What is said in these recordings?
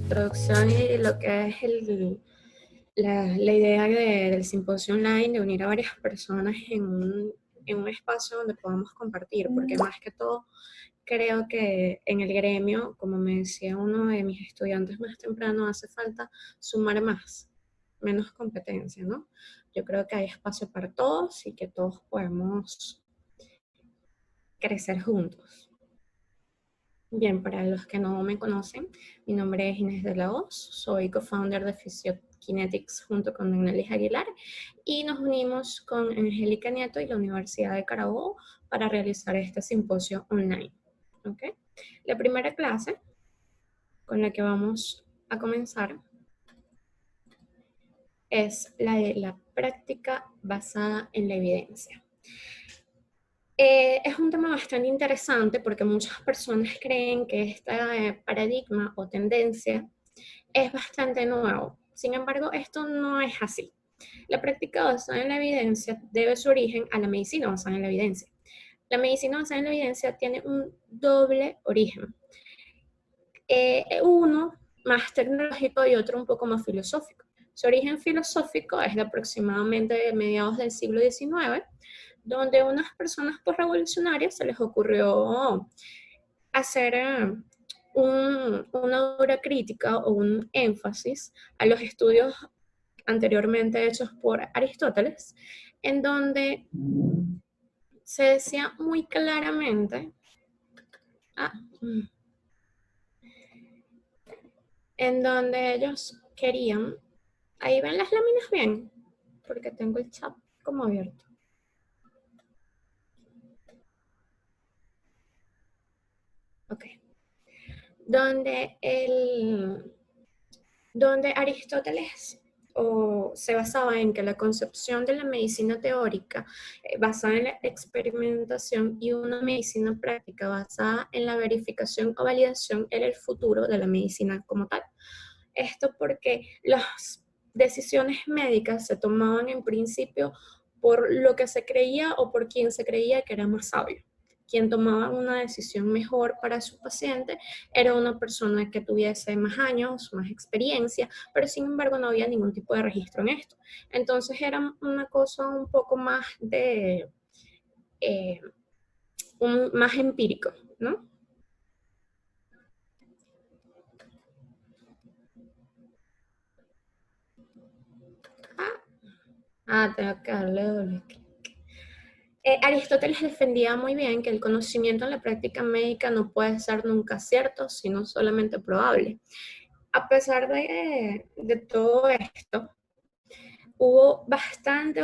introducción y lo que es la idea del simposio online, de unir a varias personas en un espacio donde podamos compartir, porque más que todo creo que en el gremio, como me decía uno de mis estudiantes más temprano, hace falta sumar más, menos competencia, ¿no? Yo creo que hay espacio para todos y que todos podemos crecer juntos. Bien, para los que no me conocen, mi nombre es Inés de la Hoz, soy co-founder de Physiokinetics junto con Nenelis Aguilar y nos unimos con Angélica Nieto y la Universidad de Carabobo para realizar este simposio online. ¿Okay? La primera clase con la que vamos a comenzar es la de la práctica basada en la evidencia. Es un tema bastante interesante porque muchas personas creen que este paradigma o tendencia es bastante nuevo. Sin embargo, esto no es así. La práctica basada en la evidencia debe su origen a la medicina basada en la evidencia. La medicina basada en la evidencia tiene un doble origen. Uno más tecnológico y otro un poco más filosófico. Su origen filosófico es de aproximadamente mediados del siglo XIX, donde unas personas revolucionarias se les ocurrió hacer una obra crítica o un énfasis a los estudios anteriormente hechos por Aristóteles, en donde se decía muy claramente, ah, en donde ellos querían, ahí ven las láminas bien, porque tengo el chat como abierto. Ok. Donde, donde Aristóteles se basaba en que la concepción de la medicina teórica basada en la experimentación y una medicina práctica basada en la verificación o validación era el futuro de la medicina como tal. Esto porque las decisiones médicas se tomaban en principio por lo que se creía o por quien se creía que era más sabio. Quien tomaba una decisión mejor para su paciente era una persona que tuviese más años, más experiencia, pero sin embargo no había ningún tipo de registro en esto. Entonces era una cosa un poco más de, eh, más empírico, ¿no? Tengo que darle doble clic. Aristóteles defendía muy bien que el conocimiento en la práctica médica no puede ser nunca cierto, sino solamente probable. A pesar de todo esto, hubo bastante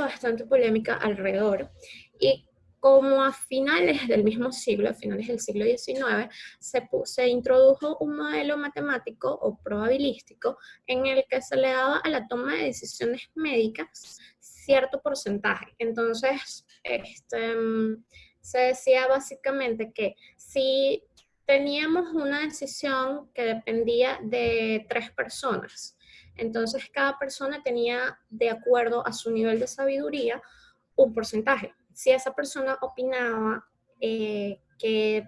polémica alrededor. Y como a finales del mismo siglo, a finales del siglo XIX, se introdujo un modelo matemático o probabilístico en el que se le daba a la toma de decisiones médicas cierto porcentaje. Entonces, se decía básicamente que si teníamos una decisión que dependía de 3 personas, entonces cada persona tenía, de acuerdo a su nivel de sabiduría, un porcentaje. Si esa persona opinaba que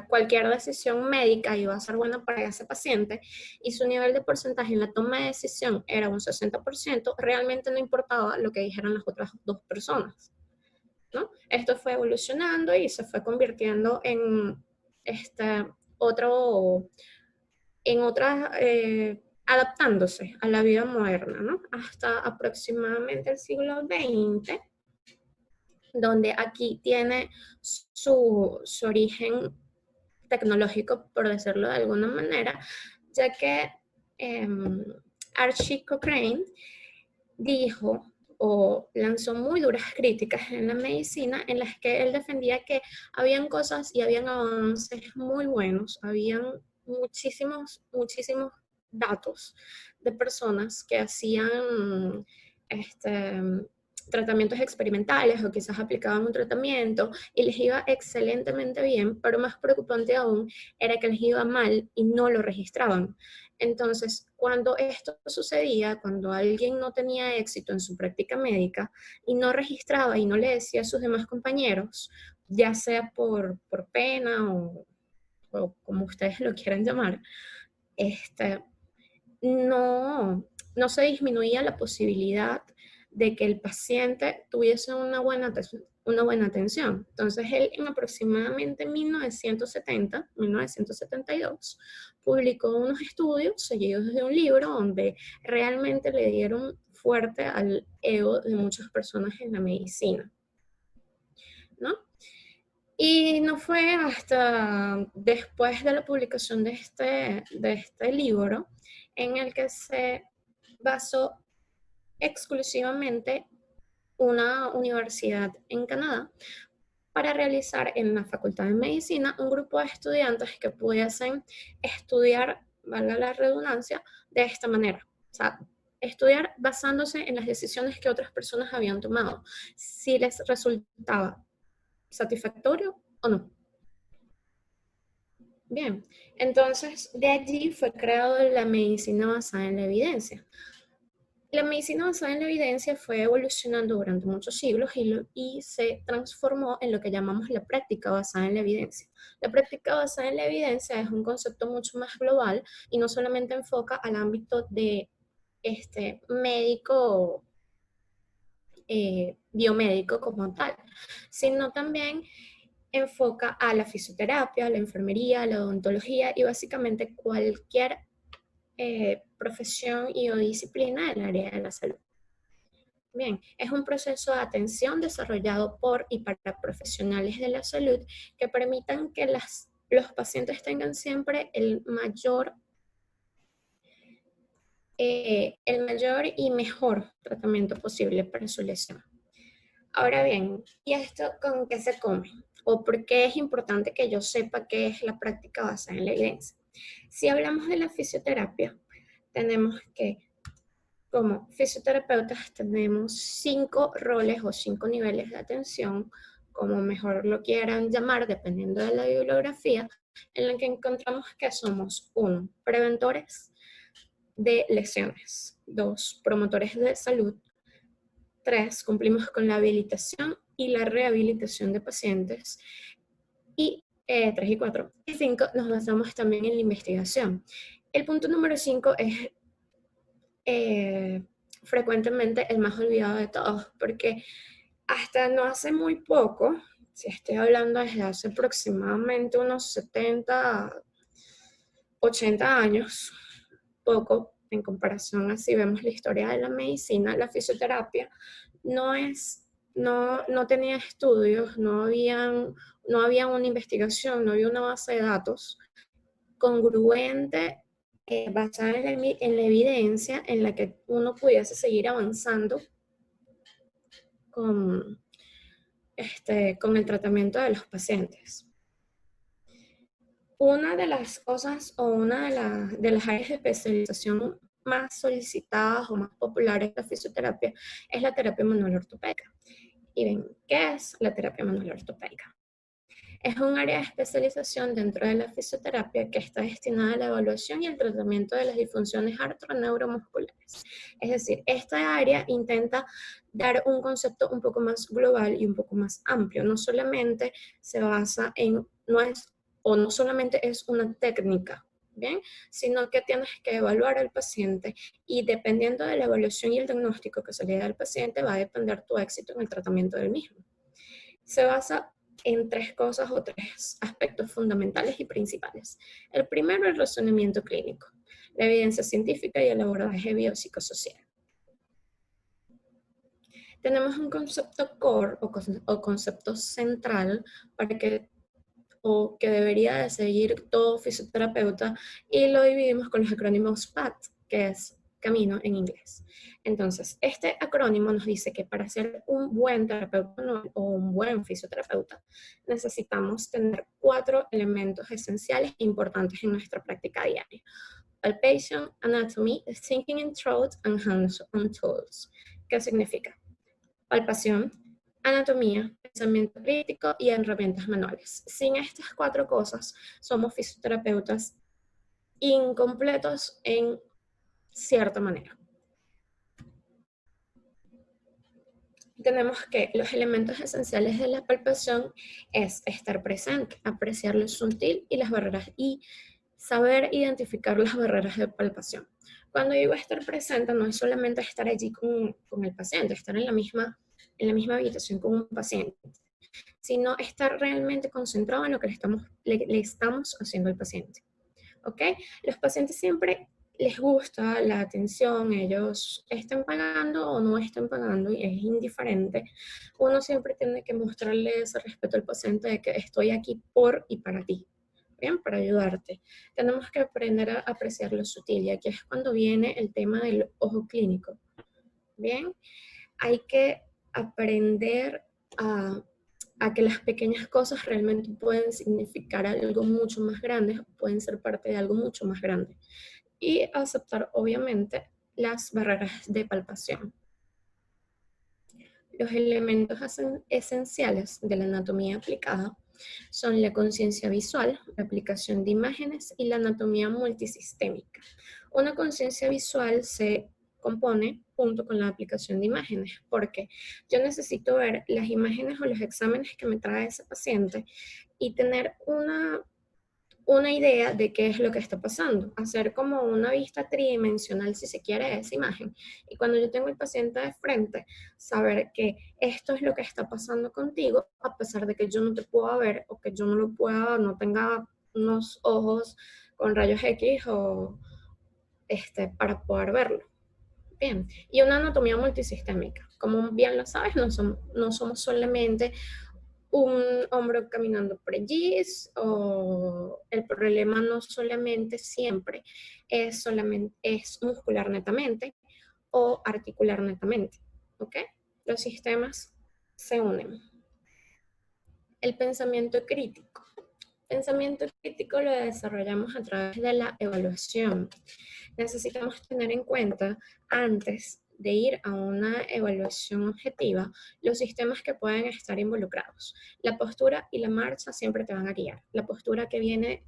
cualquier decisión médica iba a ser buena para ese paciente y su nivel de porcentaje en la toma de decisión era un 60%, realmente no importaba lo que dijeran las otras 2 personas, ¿no? Esto fue evolucionando y se fue convirtiendo en este otro, en otras, adaptándose a la vida moderna, ¿no? Hasta aproximadamente el siglo XX, donde aquí tiene su origen tecnológico, por decirlo de alguna manera, ya que Archie Cochrane dijo o lanzó muy duras críticas en la medicina en las que él defendía que habían cosas y habían avances muy buenos, habían muchísimos datos de personas que hacían este, tratamientos experimentales o quizás aplicaban un tratamiento y les iba excelentemente bien, pero más preocupante aún era que les iba mal y no lo registraban. Entonces, cuando esto sucedía, cuando alguien no tenía éxito en su práctica médica y no registraba y no le decía a sus demás compañeros, ya sea por pena o como ustedes lo quieran llamar, no se disminuía la posibilidad de que el paciente tuviese una buena atención. Entonces, él en aproximadamente 1972, publicó unos estudios seguidos de un libro donde realmente le dieron fuerte al ego de muchas personas en la medicina, ¿no? Y no fue hasta después de la publicación de este libro en el que se basó exclusivamente una universidad en Canadá para realizar en la Facultad de Medicina un grupo de estudiantes que pudiesen estudiar, valga la redundancia, de esta manera. O sea, estudiar basándose en las decisiones que otras personas habían tomado, si les resultaba satisfactorio o no. Bien, entonces de allí fue creado la medicina basada en la evidencia. La medicina basada en la evidencia fue evolucionando durante muchos siglos y se transformó en lo que llamamos la práctica basada en la evidencia. La práctica basada en la evidencia es un concepto mucho más global y no solamente enfoca al ámbito de médico, biomédico como tal, sino también enfoca a la fisioterapia, a la enfermería, a la odontología y básicamente cualquier profesión y o disciplina del área de la salud. Bien, es un proceso de atención desarrollado por y para profesionales de la salud que permitan que los pacientes tengan siempre el mayor y mejor tratamiento posible para su lesión. Ahora bien, ¿y esto con qué se come? ¿O por qué es importante que yo sepa qué es la práctica basada en la evidencia? Si hablamos de la fisioterapia, tenemos que, como fisioterapeutas, tenemos 5 roles o 5 niveles de atención, como mejor lo quieran llamar, dependiendo de la bibliografía, en la que encontramos que somos 1, preventores de lesiones, 2, promotores de salud, 3, cumplimos con la habilitación y la rehabilitación de pacientes. Y 3 y 4. Y 5, nos basamos también en la investigación. El punto número 5 es frecuentemente el más olvidado de todos, porque hasta no hace muy poco, si estoy hablando desde hace aproximadamente unos 70, 80 años, poco en comparación a si vemos la historia de la medicina, la fisioterapia no tenía estudios, no había una investigación, no había una base de datos congruente, basada en la evidencia en la que uno pudiese seguir avanzando con, con el tratamiento de los pacientes. Una de las cosas o una de las áreas de especialización más solicitadas o más populares de la fisioterapia es la terapia manual ortopédica. Y ven, ¿qué es la terapia manual ortopédica? Es un área de especialización dentro de la fisioterapia que está destinada a la evaluación y el tratamiento de las disfunciones artroneuromusculares. Es decir, esta área intenta dar un concepto un poco más global y un poco más amplio. No solamente se basa en, no solamente es una técnica, ¿bien? Sino que tienes que evaluar al paciente y dependiendo de la evaluación y el diagnóstico que se le da al paciente va a depender tu éxito en el tratamiento del mismo. Se basa en 3 cosas o 3 aspectos fundamentales y principales. El primero, el razonamiento clínico, la evidencia científica y el abordaje biopsicosocial. Tenemos un concepto core o concepto central que debería de seguir todo fisioterapeuta y lo dividimos con los acrónimos PAT, que es camino en inglés. Entonces, este acrónimo nos dice que para ser un buen terapeuta o un buen fisioterapeuta, necesitamos tener 4 elementos esenciales e importantes en nuestra práctica diaria: palpation, anatomy, thinking in throat, and hands-on tools. ¿Qué significa? Palpación, anatomía, pensamiento crítico y herramientas manuales. Sin estas 4 cosas, somos fisioterapeutas incompletos en cierta manera. Tenemos que los elementos esenciales de la palpación es estar presente, apreciar lo sutil y las barreras y Saber identificar las barreras de palpación. Cuando digo estar presente, no es solamente estar allí con el paciente, estar en la misma habitación con un paciente, sino estar realmente concentrado en lo que le estamos haciendo al paciente. ¿Ok? Los pacientes siempre les gusta la atención, ellos estén pagando o no estén pagando y es indiferente. Uno siempre tiene que mostrarle ese respeto al paciente de que estoy aquí por y para ti. Bien, para ayudarte. Tenemos que aprender a apreciar lo sutil y aquí es cuando viene el tema del ojo clínico. Bien, hay que aprender a, a que las pequeñas cosas realmente pueden significar algo mucho más grande, pueden ser parte de algo mucho más grande. Y aceptar, obviamente, las barreras de palpación. Los elementos esenciales de la anatomía aplicada son la conciencia visual, la aplicación de imágenes y la anatomía multisistémica. Una conciencia visual se compone junto con la aplicación de imágenes, porque yo necesito ver las imágenes o los exámenes que me trae ese paciente y tener una idea de qué es lo que está pasando, hacer como una vista tridimensional, si se quiere, de esa imagen. Y cuando yo tengo el paciente de frente, saber que esto es lo que está pasando contigo, a pesar de que yo no te pueda ver o que yo no lo pueda, no tenga unos ojos con rayos X o para poder verlo. Bien, y una anatomía multisistémica. Como bien lo sabes, no somos solamente un hombro caminando precis o el problema no solamente siempre es muscular netamente o articular netamente, ¿ok? Los sistemas se unen. El pensamiento crítico. Pensamiento crítico lo desarrollamos a través de la evaluación. Necesitamos tener en cuenta antes de ir a una evaluación objetiva los sistemas que pueden estar involucrados. La postura y la marcha siempre te van a guiar. La postura que viene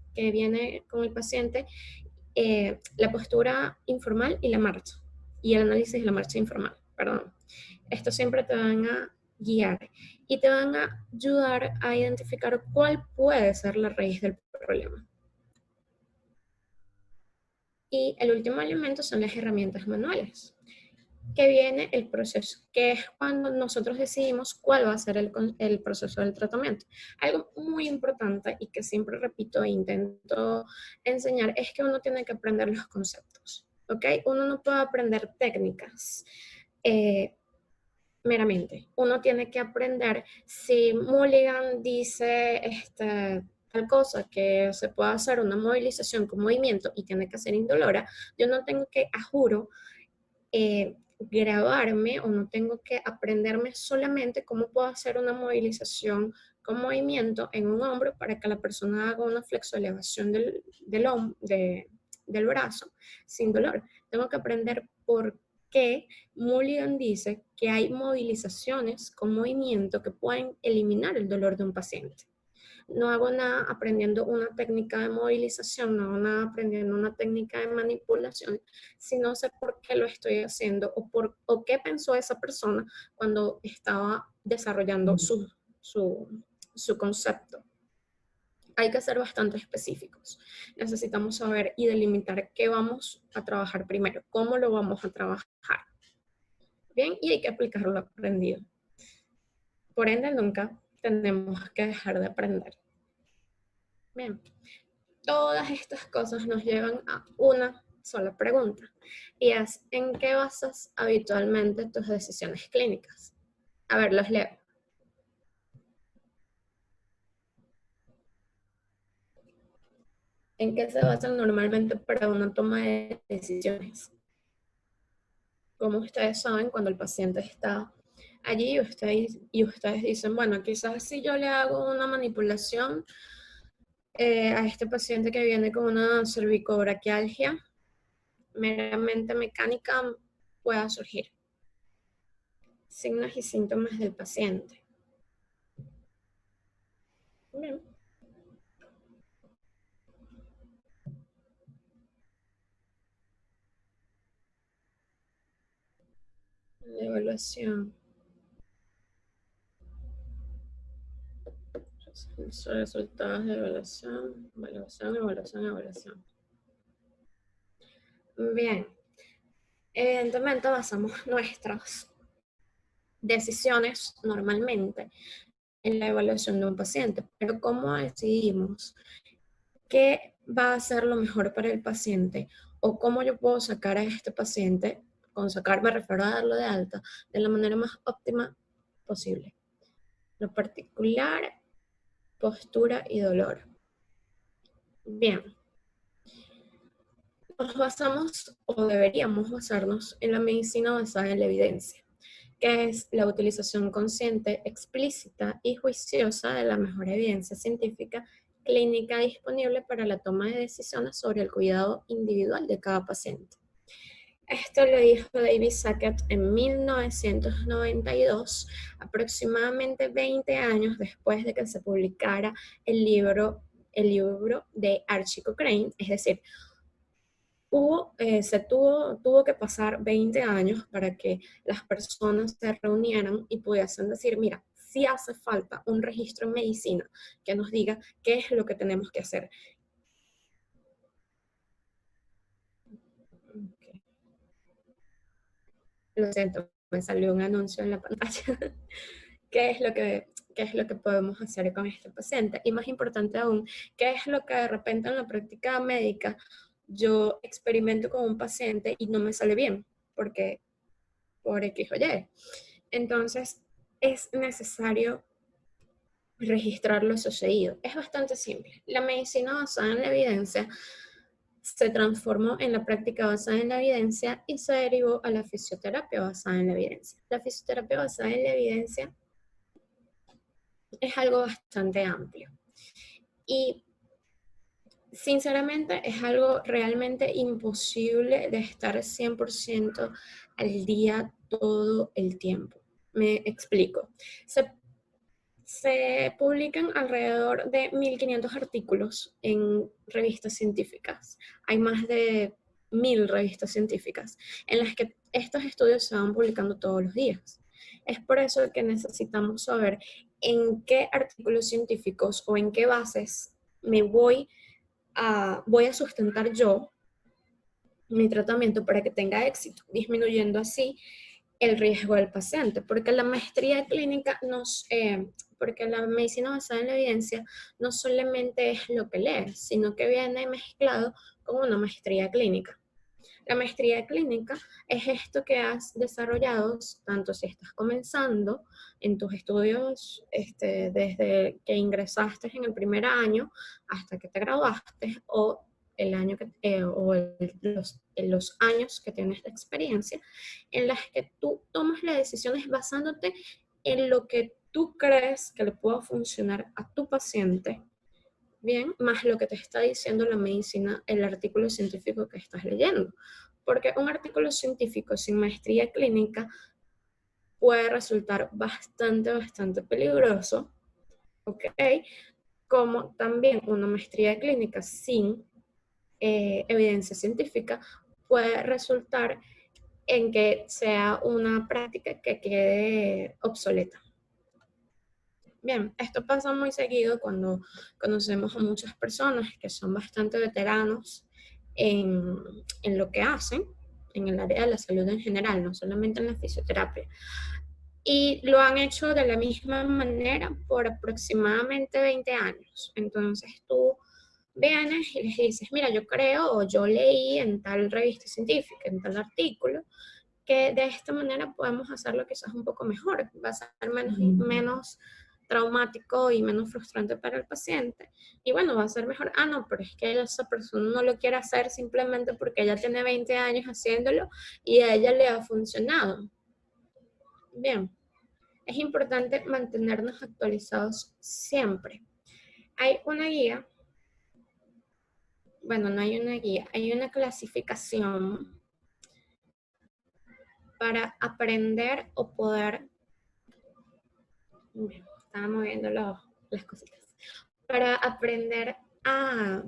con el paciente, la postura informal y la marcha, y el análisis de la marcha informal, perdón. Esto siempre te van a guiar y te van a ayudar a identificar cuál puede ser la raíz del problema. Y el último elemento son las herramientas manuales, que viene el proceso, que es cuando nosotros decidimos cuál va a ser el proceso del tratamiento. Algo muy importante y que siempre repito e intento enseñar es que uno tiene que aprender los conceptos, ¿ok? Uno no puede aprender técnicas meramente. Uno tiene que aprender si Mulligan dice tal cosa, que se puede hacer una movilización con movimiento y tiene que ser indolora, yo no tengo que, a juro, grabarme o no tengo que aprenderme solamente cómo puedo hacer una movilización con movimiento en un hombro para que la persona haga una flexoelevación del brazo sin dolor. Tengo que aprender por qué Mulligan dice que hay movilizaciones con movimiento que pueden eliminar el dolor de un paciente. No hago nada aprendiendo una técnica de movilización, no hago nada aprendiendo una técnica de manipulación, si no sé por qué lo estoy haciendo o qué pensó esa persona cuando estaba desarrollando su concepto. Hay que ser bastante específicos. Necesitamos saber y delimitar qué vamos a trabajar primero, cómo lo vamos a trabajar. Bien, y hay que aplicar lo aprendido. Por ende, nunca tenemos que dejar de aprender. Bien, todas estas cosas nos llevan a una sola pregunta y es: ¿en qué basas habitualmente tus decisiones clínicas? A ver, los leo. ¿En qué se basan normalmente para una toma de decisiones? Como ustedes saben, cuando el paciente está allí y ustedes dicen, bueno, quizás si yo le hago una manipulación a este paciente que viene con una cervicobraquialgia meramente mecánica, pueda surgir signos y síntomas del paciente. Bien. La evaluación. Son resultados de evaluación, evaluación, evaluación, evaluación. Bien, evidentemente basamos nuestras decisiones normalmente en la evaluación de un paciente, pero ¿cómo decidimos qué va a ser lo mejor para el paciente o cómo yo puedo sacar a este paciente, con sacar me refiero a darlo de alta, de la manera más óptima posible? Lo particular, postura y dolor. Bien, nos basamos o deberíamos basarnos en la medicina basada en la evidencia, que es la utilización consciente, explícita y juiciosa de la mejor evidencia científica clínica disponible para la toma de decisiones sobre el cuidado individual de cada paciente. Esto lo dijo David Sackett en 1992, aproximadamente 20 años después de que se publicara el libro de Archie Cochrane, es decir, tuvo que pasar 20 años para que las personas se reunieran y pudiesen decir, mira, sí hace falta un registro en medicina que nos diga qué es lo que tenemos que hacer. Okay. Lo siento, me salió un anuncio en la pantalla. ¿Qué es lo que podemos hacer con este paciente? Y más importante aún, ¿qué es lo que de repente en la práctica médica yo experimento con un paciente y no me sale bien? Porque por X o Y. Entonces, es necesario registrar lo sucedido. Es bastante simple. La medicina basada en la evidencia se transformó en la práctica basada en la evidencia y se derivó a la fisioterapia basada en la evidencia. La fisioterapia basada en la evidencia es algo bastante amplio y sinceramente es algo realmente imposible de estar 100% al día todo el tiempo. Me explico. Se publican alrededor de 1.500 artículos en revistas científicas. Hay más de 1.000 revistas científicas en las que estos estudios se van publicando todos los días. Es por eso que necesitamos saber en qué artículos científicos o en qué bases voy a sustentar yo mi tratamiento para que tenga éxito, disminuyendo así el riesgo del paciente, porque la maestría clínica porque la medicina basada en la evidencia no solamente es lo que lees, sino que viene mezclado con una maestría clínica. La maestría clínica es esto que has desarrollado, tanto si estás comenzando en tus estudios, desde que ingresaste en el primer año hasta que te graduaste, o el año los años que tienes de experiencia, en las que tú tomas las decisiones basándote en lo que tú crees que le pueda funcionar a tu paciente, bien, más lo que te está diciendo la medicina, el artículo científico que estás leyendo. Porque un artículo científico sin maestría clínica puede resultar bastante peligroso, ¿ok? Como también una maestría clínica sin evidencia científica puede resultar en que sea una práctica que quede obsoleta. Bien, esto pasa muy seguido cuando conocemos a muchas personas que son bastante veteranos en, en lo que hacen, en el área de la salud en general, no solamente en la fisioterapia. Y lo han hecho de la misma manera por aproximadamente 20 años. Entonces tú vienes y les dices, mira, yo creo o yo leí en tal revista científica, en tal artículo, que de esta manera podemos hacerlo quizás un poco mejor, va a ser menos traumático y menos frustrante para el paciente. Y bueno, va a ser mejor, no, pero es que esa persona no lo quiere hacer simplemente porque ella tiene 20 años haciéndolo y a ella le ha funcionado. Bien, es importante mantenernos actualizados siempre. Hay una guía, bueno, no hay una guía, hay una clasificación para aprender o poder, estaba moviendo las cositas, para aprender a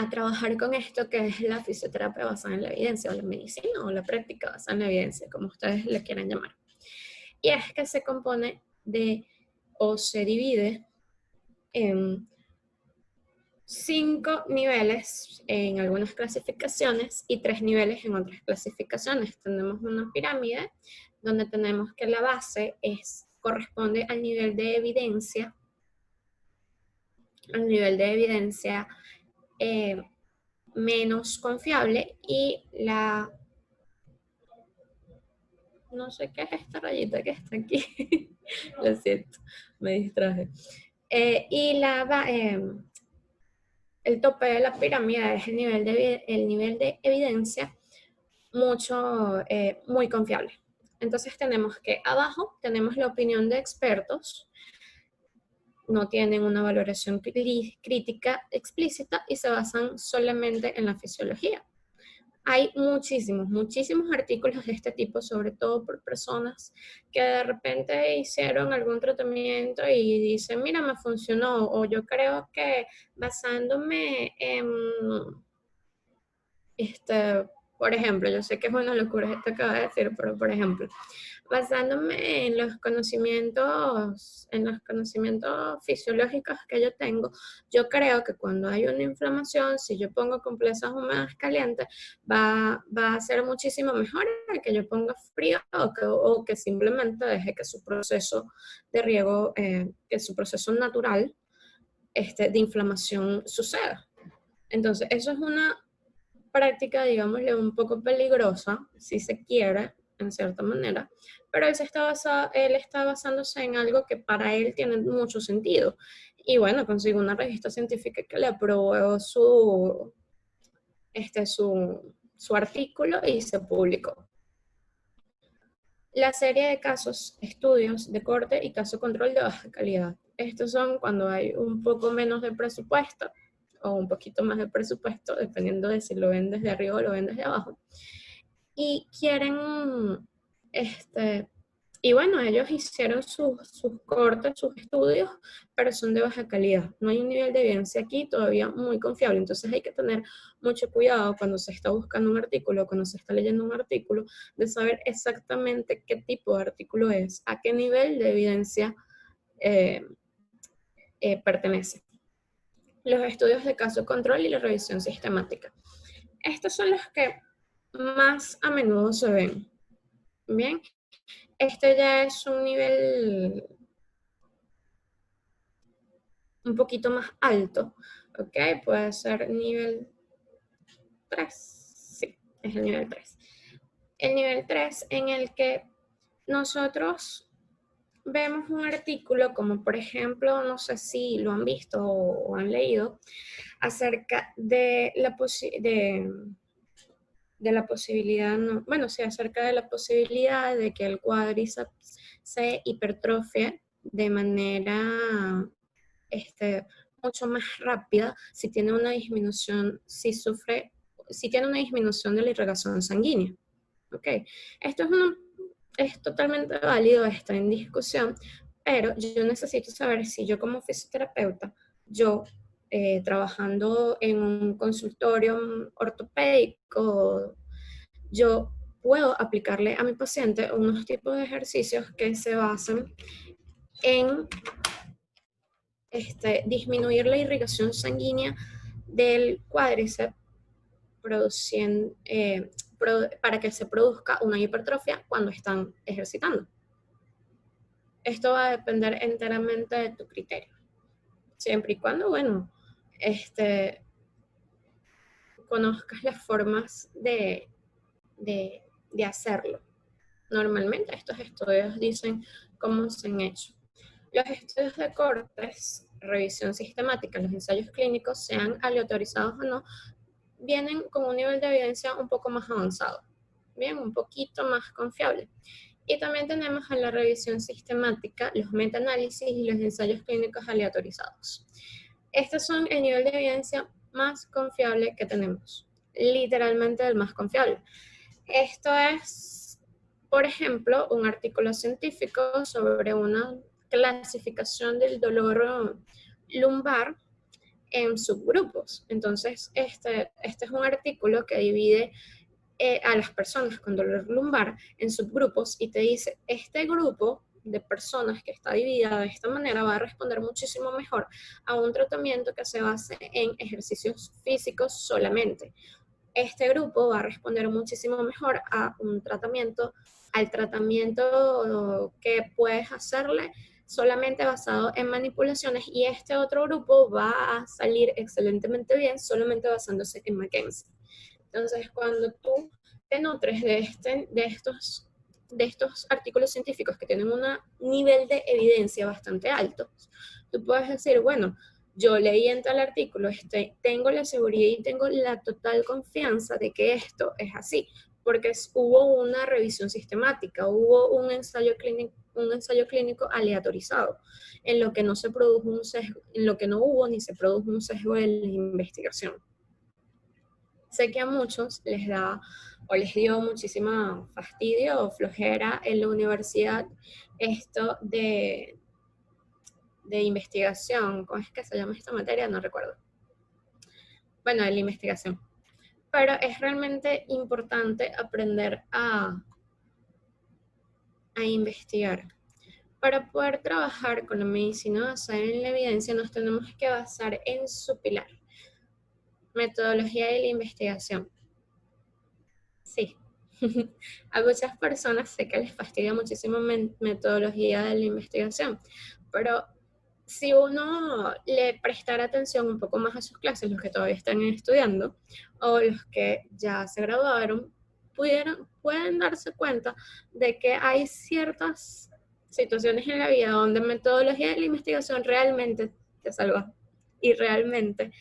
trabajar con esto que es la fisioterapia basada en la evidencia, o la medicina, o la práctica basada en la evidencia, como ustedes le quieran llamar. Y es que se compone de, o se divide 5 niveles en algunas clasificaciones y 3 niveles en otras clasificaciones. Tenemos una pirámide donde tenemos que la base corresponde al nivel de evidencia eh, menos confiable, y no sé qué es esta rayita que está aquí, lo siento, me distraje. El tope de la pirámide es el nivel de evidencia muy confiable. Entonces tenemos que abajo tenemos la opinión de expertos, no tienen una valoración crítica explícita y se basan solamente en la fisiología. Hay muchísimos artículos de este tipo, sobre todo por personas que de repente hicieron algún tratamiento y dicen, mira, me funcionó, o yo creo que basándome en, por ejemplo, yo sé que es una locura esto que acabo de decir, pero por ejemplo, basándome en los conocimientos fisiológicos que yo tengo, yo creo que cuando hay una inflamación, si yo pongo compresas húmedas calientes, va a ser muchísimo mejor que yo ponga frío, o que simplemente deje que su proceso de riego, que su proceso natural de inflamación suceda. Entonces, eso es una práctica, digámosle, un poco peligrosa, si se quiere, en cierta manera, pero él está basándose en algo que para él tiene mucho sentido. Y bueno, consiguió una revista científica que le aprobó su artículo y se publicó. La serie de casos, estudios de corte y caso control de baja calidad. Estos son cuando hay un poco menos de presupuesto o un poquito más de presupuesto, dependiendo de si lo ven desde arriba o lo ven desde abajo. Y quieren, y bueno, ellos hicieron sus cortes, sus estudios, pero son de baja calidad. No hay un nivel de evidencia aquí todavía muy confiable. Entonces hay que tener mucho cuidado cuando se está buscando un artículo, cuando se está leyendo un artículo, de saber exactamente qué tipo de artículo es, a qué nivel de evidencia eh, pertenece. Los estudios de caso control y la revisión sistemática. Estos son los que más a menudo se ven. Bien, este ya es un nivel un poquito más alto, ¿ok? Puede ser nivel 3, sí, es el nivel 3. El nivel 3 en el que nosotros vemos un artículo como por ejemplo, no sé si lo han visto o han leído, acerca de la posibilidad, no, bueno, sí, acerca de la posibilidad de que el cuádriceps se hipertrofie de manera mucho más rápida si tiene una disminución, si tiene una disminución de la irrigación sanguínea. ¿Ok? Esto es totalmente válido, está en discusión, pero yo necesito saber si yo como fisioterapeuta, yo trabajando en un consultorio ortopédico, yo puedo aplicarle a mi paciente unos tipos de ejercicios que se basan en disminuir la irrigación sanguínea del cuádriceps para que se produzca una hipertrofia cuando están ejercitando. Esto va a depender enteramente de tu criterio, siempre y cuando, bueno, conozcas las formas de hacerlo. Normalmente estos estudios dicen cómo se han hecho. Los estudios de cortes, revisión sistemática, los ensayos clínicos, sean aleatorizados o no, vienen con un nivel de evidencia un poco más avanzado, bien, un poquito más confiable. Y también tenemos a la revisión sistemática, los metaanálisis y los ensayos clínicos aleatorizados. Estos son el nivel de evidencia más confiable que tenemos, literalmente el más confiable. Esto es, por ejemplo, un artículo científico sobre una clasificación del dolor lumbar en subgrupos. Entonces, este es un artículo que divide a las personas con dolor lumbar en subgrupos y te dice, este grupo de personas que está dividida de esta manera va a responder muchísimo mejor a un tratamiento que se base en ejercicios físicos solamente. Este grupo va a responder muchísimo mejor a un tratamiento, al tratamiento que puedes hacerle solamente basado en manipulaciones, y este otro grupo va a salir excelentemente bien solamente basándose en McKenzie. Entonces, cuando tú te nutres de estos artículos científicos que tienen un nivel de evidencia bastante alto, tú puedes decir, bueno, yo leí en tal artículo, tengo la seguridad y tengo la total confianza de que esto es así, porque hubo una revisión sistemática, hubo un ensayo clínico aleatorizado, en lo que no se produjo un sesgo, en lo que no hubo ni se produjo un sesgo de la investigación. Sé que a muchos les da o les dio muchísima fastidio o flojera en la universidad esto de investigación. ¿Cómo es que se llama esta materia? No recuerdo. Bueno, de la investigación. Pero es realmente importante aprender a investigar. Para poder trabajar con la medicina basada en la evidencia, nos tenemos que basar en su pilar, metodología de la investigación. Sí. A muchas personas sé que les fastidia muchísimo metodología de la investigación, pero si uno le prestara atención un poco más a sus clases, los que todavía están estudiando o los que ya se graduaron, pueden darse cuenta de que hay ciertas situaciones en la vida donde metodología de la investigación realmente te salva y realmente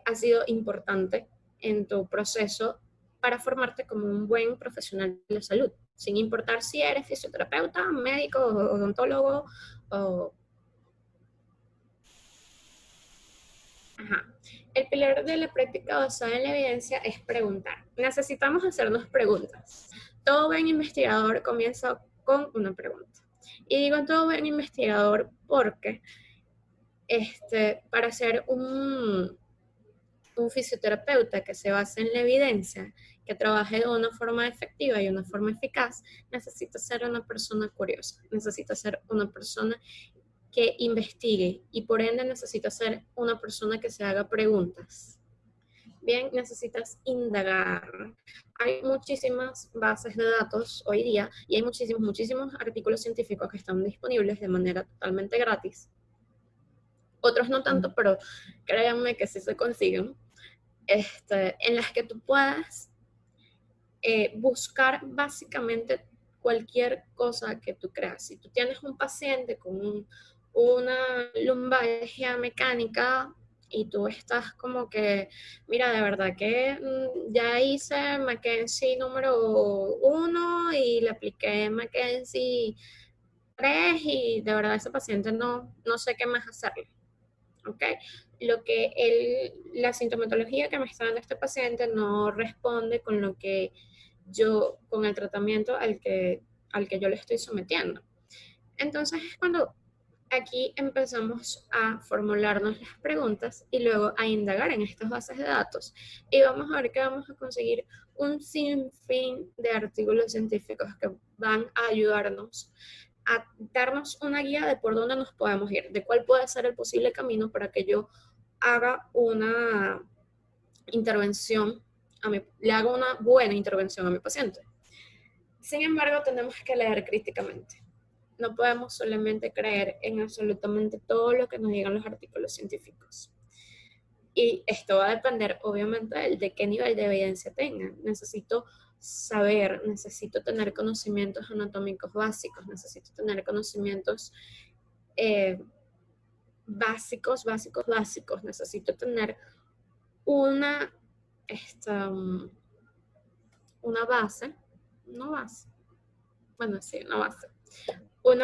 ha sido importante en tu proceso para formarte como un buen profesional de la salud, sin importar si eres fisioterapeuta, médico, odontólogo o... Ajá. El pilar de la práctica basada en la evidencia es preguntar. Necesitamos hacernos preguntas. Todo buen investigador comienza con una pregunta. Y digo todo buen investigador porque para ser un fisioterapeuta que se base en la evidencia, que trabaje de una forma efectiva y una forma eficaz, necesita ser una persona curiosa, necesita ser una persona que investigue y por ende necesita ser una persona que se haga preguntas. Bien, necesitas indagar. Hay muchísimas bases de datos hoy día y hay muchísimos artículos científicos que están disponibles de manera totalmente gratis. Otros no tanto, pero créanme que sí se consiguen. En las que tú puedas buscar básicamente cualquier cosa que tú creas. Si tú tienes un paciente con una lumbalgia mecánica y tú estás como que, mira, de verdad que ya hice McKenzie número 1 y le apliqué McKenzie 3 y de verdad ese paciente no sé qué más hacerle. ¿Ok? La sintomatología que me está dando este paciente no responde con lo que con el tratamiento al que yo le estoy sometiendo. Entonces es cuando aquí empezamos a formularnos las preguntas y luego a indagar en estas bases de datos y vamos a ver que vamos a conseguir un sinfín de artículos científicos que van a ayudarnos a darnos una guía de por dónde nos podemos ir, de cuál puede ser el posible camino para que yo haga una intervención, le haga una buena intervención a mi paciente. Sin embargo, tenemos que leer críticamente. No podemos solamente creer en absolutamente todo lo que nos digan los artículos científicos. Y esto va a depender, obviamente, de qué nivel de evidencia tengan. Necesito saber, necesito tener conocimientos anatómicos básicos, necesito tener conocimientos básicos, necesito tener una, una base, una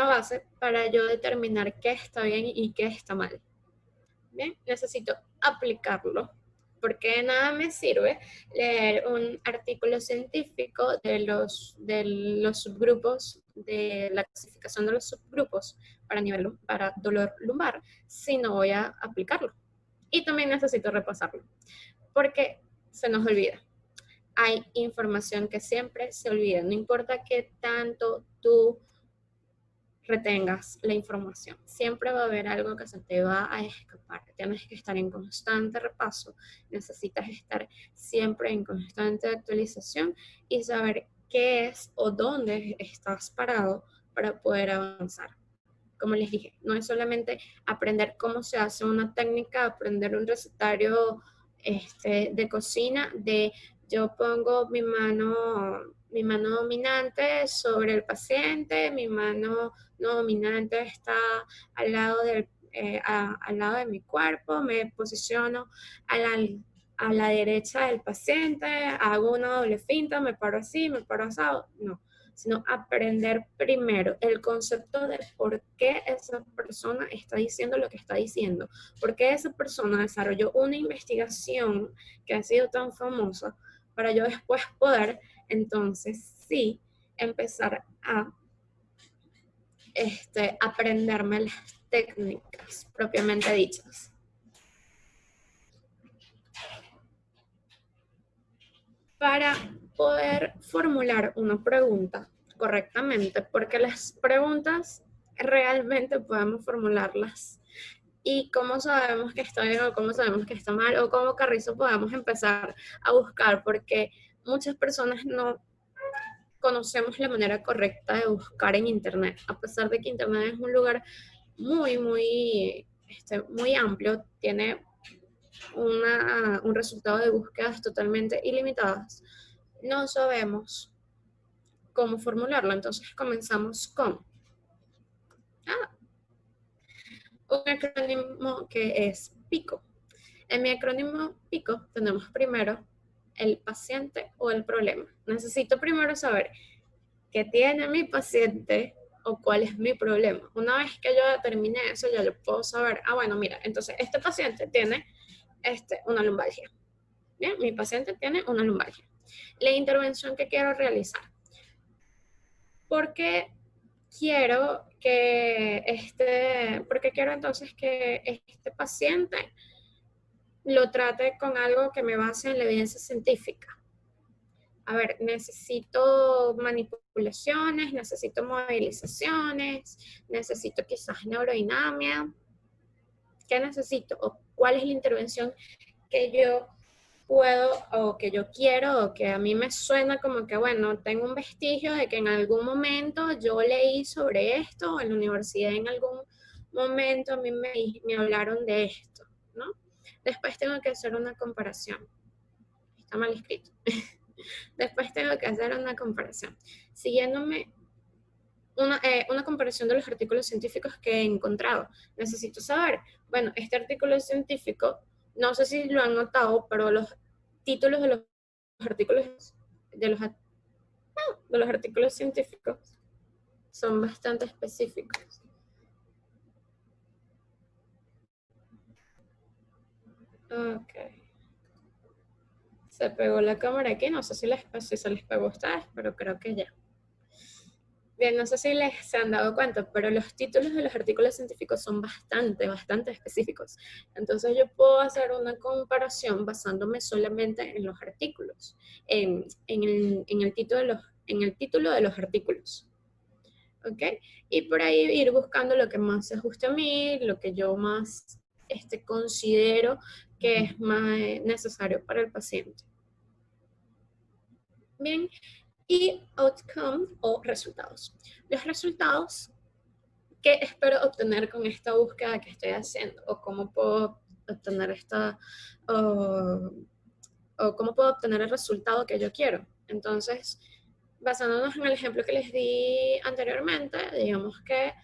base para yo determinar qué está bien y qué está mal. Bien, necesito aplicarlo, porque de nada me sirve leer un artículo científico de los subgrupos, de la clasificación de los subgrupos para dolor lumbar, si no voy a aplicarlo. Y también necesito repasarlo, porque se nos olvida. Hay información que siempre se olvida, no importa qué tanto tú retengas la información. Siempre va a haber algo que se te va a escapar. Tienes que estar en constante repaso, necesitas estar siempre en constante actualización y saber qué es o dónde estás parado para poder avanzar. Como les dije, no es solamente aprender cómo se hace una técnica, aprender un recetario de cocina, de yo pongo mi mano dominante sobre el paciente, mi mano no dominante está al lado, al lado de mi cuerpo, me posiciono a la derecha del paciente, hago una doble finta, me paro así, me paro asado. No, sino aprender primero el concepto de por qué esa persona está diciendo lo que está diciendo, por qué esa persona desarrolló una investigación que ha sido tan famosa, para yo después poder, entonces, sí, empezar a aprenderme las técnicas propiamente dichas. Para poder formular una pregunta correctamente, porque las preguntas realmente podemos formularlas. ¿Y cómo sabemos que está bien o cómo sabemos que está mal? O cómo carrizo podemos empezar a buscar, porque muchas personas no conocemos la manera correcta de buscar en Internet, a pesar de que Internet es un lugar muy amplio, tiene un resultado de búsquedas totalmente ilimitadas. No sabemos cómo formularlo, entonces comenzamos con un acrónimo que es PICO. En mi acrónimo PICO tenemos primero el paciente o el problema. Necesito primero saber qué tiene mi paciente o cuál es mi problema. Una vez que yo determine eso, ya yo puedo saber, bueno, mira, entonces este paciente tiene una lumbalgia. Bien, mi paciente tiene una lumbalgia. La intervención que quiero realizar. Porque porque quiero entonces que este paciente lo trate con algo que me base en la evidencia científica. A ver, necesito manipulaciones, necesito movilizaciones, necesito quizás neurodinamia. ¿Qué necesito? ¿O cuál es la intervención que yo puedo o que yo quiero o que a mí me suena como que, bueno, tengo un vestigio de que en algún momento yo leí sobre esto o en la universidad en algún momento a mí me hablaron de esto, ¿no? Después tengo que hacer una comparación. Está mal escrito. Después tengo que hacer una comparación. Siguiéndome una comparación de los artículos científicos que he encontrado. Necesito saber, bueno, este artículo científico, no sé si lo han notado, pero los títulos de los artículos de los artículos científicos son bastante específicos. Ok. Se pegó la cámara aquí, no sé si se les pegó a ustedes, pero creo que ya. Bien, no sé si se han dado cuenta, pero los títulos de los artículos científicos son bastante específicos. Entonces yo puedo hacer una comparación basándome solamente en los artículos, en el título de los artículos. ¿Ok? Y por ahí ir buscando lo que más se ajuste a mí, lo que yo más considero que es más necesario para el paciente. Bien, y outcome o resultados. Los resultados que espero obtener con esta búsqueda que estoy haciendo o cómo puedo obtener o cómo puedo obtener el resultado que yo quiero. Entonces, basándonos en el ejemplo que les di anteriormente, digamos que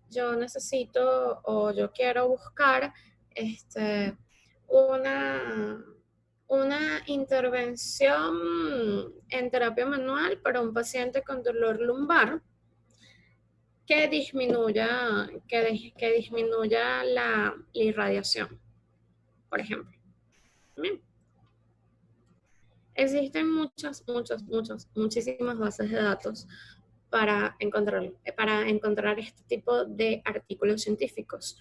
yo necesito o yo quiero buscar una, una intervención en terapia manual para un paciente con dolor lumbar que disminuya la irradiación, por ejemplo. Bien. Existen muchísimas bases de datos para encontrar este tipo de artículos científicos.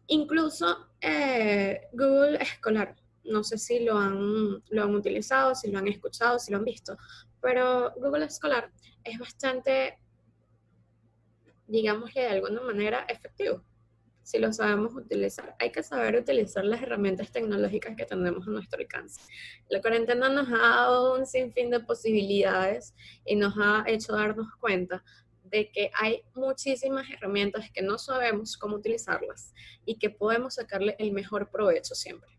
Incluso Google Escolar, no sé si lo han utilizado, si lo han escuchado, si lo han visto, pero Google Escolar es bastante digámosle de alguna manera, efectivo, si lo sabemos utilizar. Hay que saber utilizar las herramientas tecnológicas que tenemos a nuestro alcance. La cuarentena nos ha dado un sinfín de posibilidades y nos ha hecho darnos cuenta de que hay muchísimas herramientas que no sabemos cómo utilizarlas y que podemos sacarle el mejor provecho siempre.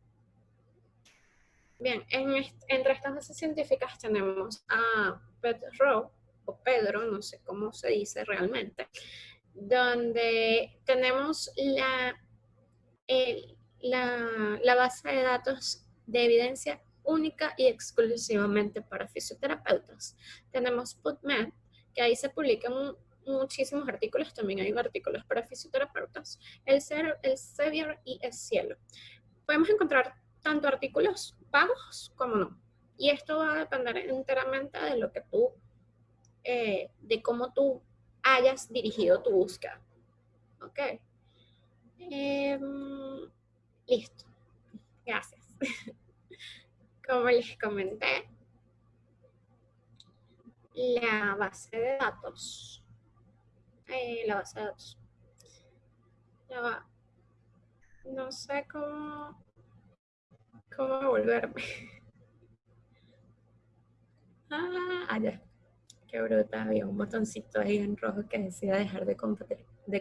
Bien, entre estas bases científicas tenemos a Pedro, o Pedro, no sé cómo se dice realmente, donde tenemos la base de datos de evidencia única y exclusivamente para fisioterapeutas. Tenemos PubMed, que ahí se publican muchísimos artículos, también hay artículos para fisioterapeutas, el Sevier y el Cielo. Podemos encontrar tanto artículos pagos como no. Y esto va a depender enteramente de lo que tú, de cómo tú hayas dirigido tu búsqueda. ¿Ok? Listo. Gracias. Como les comenté, la base de datos, la base de datos, ya va, no sé cómo volverme. Ya, qué bruta, había un botoncito ahí en rojo que decía dejar de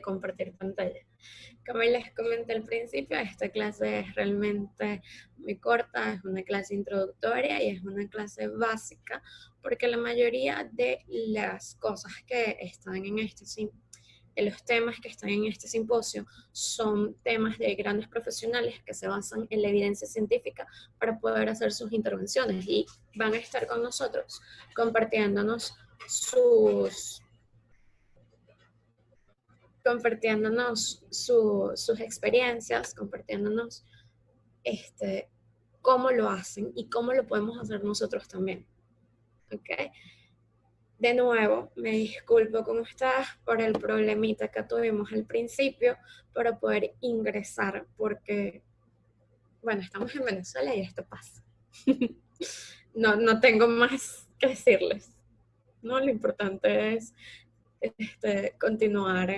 compartir pantalla. Como les comenté al principio, esta clase es realmente muy corta, es una clase introductoria y es una clase básica, porque la mayoría de las cosas que están en de los temas que están en este simposio son temas de grandes profesionales que se basan en la evidencia científica para poder hacer sus intervenciones y van a estar con nosotros compartiéndonos sus sus experiencias, compartiéndonos cómo lo hacen y cómo lo podemos hacer nosotros también. ¿Ok? De nuevo, me disculpo con ustedes por el problemita que tuvimos al principio para poder ingresar, porque, bueno, estamos en Venezuela y esto pasa. No tengo más que decirles. ¿No? Lo importante es continuar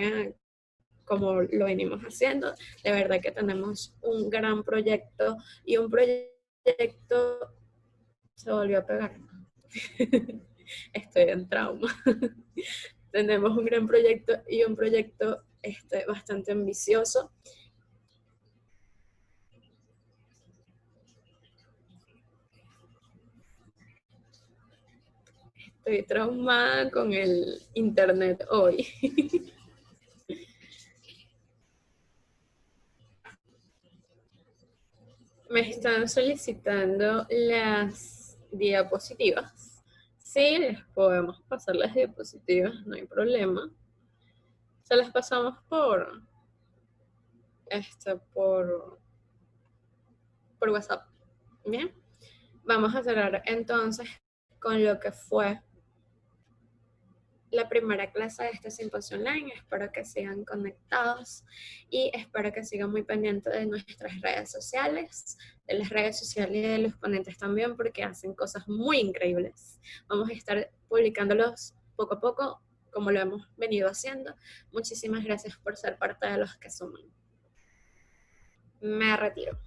como lo venimos haciendo. De verdad que tenemos un gran proyecto y un proyecto se volvió a pegar. Estoy en trauma. Tenemos un gran proyecto y un proyecto bastante ambicioso. Estoy traumada con el internet hoy. Me están solicitando las diapositivas. Sí, les podemos pasar las diapositivas, no hay problema. Se las pasamos por WhatsApp. Bien, vamos a cerrar entonces con lo que fue la primera clase de este simposio online. Espero que sigan conectados y espero que sigan muy pendientes de nuestras redes sociales, de las redes sociales y de los ponentes también, porque hacen cosas muy increíbles. Vamos a estar publicándolos poco a poco, como lo hemos venido haciendo. Muchísimas gracias por ser parte de los que suman. Me retiro.